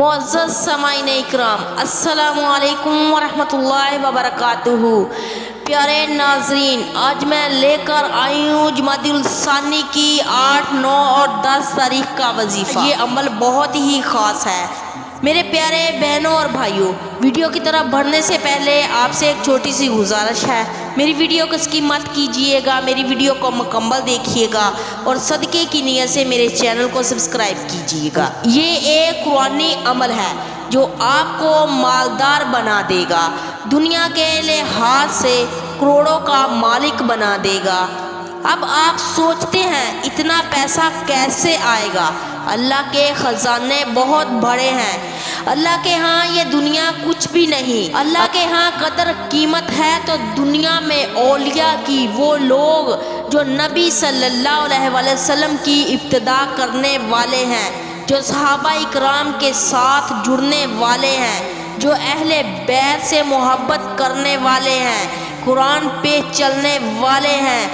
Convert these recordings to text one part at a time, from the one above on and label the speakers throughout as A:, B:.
A: معزز سامعین اکرام، السلام علیکم ورحمۃ اللہ وبرکاتہ۔ پیارے ناظرین، آج میں لے کر آئی ہوں جمادی الثانی کی 8، 9 اور 10 تاریخ کا وظیفہ۔ یہ عمل بہت ہی خاص ہے۔ میرے پیارے بہنوں اور بھائیوں، ویڈیو کی طرف بڑھنے سے پہلے آپ سے ایک چھوٹی سی گزارش ہے، میری ویڈیو کو اسکپ مت کیجیے گا، میری ویڈیو کو مکمل دیکھیے گا اور صدقے کی نیت سے میرے چینل کو سبسکرائب کیجیے گا۔ یہ ایک قرآنی عمل ہے جو آپ کو مالدار بنا دے گا، دنیا کے لحاظ سے کروڑوں کا مالک بنا دے گا۔ اب آپ سوچتے ہیں اتنا پیسہ کیسے آئے گا؟ اللہ کے خزانے بہت بڑے ہیں۔ اللہ کے ہاں یہ دنیا کچھ بھی نہیں۔ اللہ کے ہاں قدر قیمت ہے تو دنیا میں اولیاء کی، وہ لوگ جو نبی صلی اللہ علیہ وسلم کی ابتدا کرنے والے ہیں، جو صحابہ اکرام کے ساتھ جڑنے والے ہیں، جو اہل بیت سے محبت کرنے والے ہیں، قرآن پہ چلنے والے ہیں،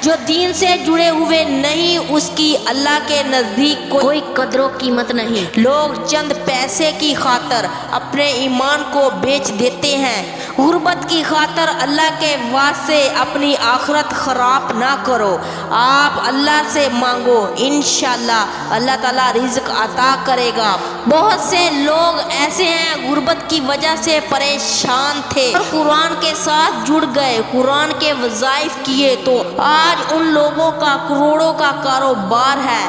A: جو دین سے جڑے ہوئے نہیں، اس کی اللہ کے نزدیک کوئی قدر و قیمت نہیں۔ لوگ چند پیسے کی خاطر اپنے ایمان کو بیچ دیتے ہیں۔ غربت کی خاطر اللہ کے واسطے اپنی آخرت خراب نہ کرو۔ آپ اللہ سے مانگو، انشاءاللہ اللہ تعالیٰ رزق عطا کرے گا۔ بہت سے لوگ ایسے ہیں غربت کی وجہ سے پریشان تھے اور قرآن کے ساتھ جڑ گئے، قرآن کے وظائف کیے تو آج ان لوگوں کا کروڑوں کا کاروبار ہے۔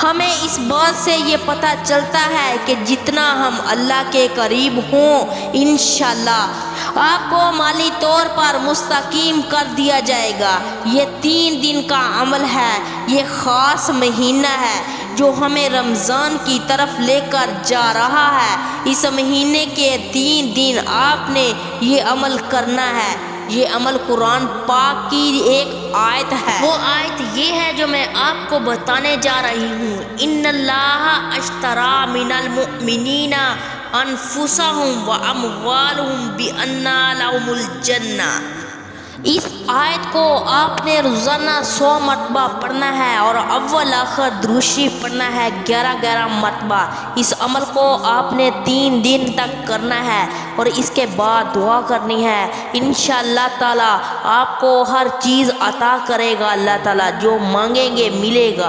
A: ہمیں اس بات سے یہ پتہ چلتا ہے کہ جتنا ہم اللہ کے قریب ہوں، انشاءاللہ آپ کو مالی طور پر مستحکم کر دیا جائے گا۔ یہ 3 دن کا عمل ہے، یہ خاص مہینہ ہے جو ہمیں رمضان کی طرف لے کر جا رہا ہے۔ اس مہینے کے 3 دن آپ نے یہ عمل کرنا ہے۔ یہ عمل قرآن پاک کی ایک آیت ہے۔ وہ آیت یہ ہے جو میں آپ کو بتانے جا رہی ہوں۔ ان اللہ اشتری من المؤمنین انفسهم واموالهم بان لهم الجنہ۔ اس آیت کو آپ نے روزانہ 100 مرتبہ پڑھنا ہے اور اول آخر درود شریف پڑھنا ہے 11 مرتبہ۔ اس عمل کو آپ نے 3 دن تک کرنا ہے اور اس کے بعد دعا کرنی ہے۔ انشاءاللہ تعالی آپ کو ہر چیز عطا کرے گا، اللہ تعالی جو مانگیں گے ملے گا۔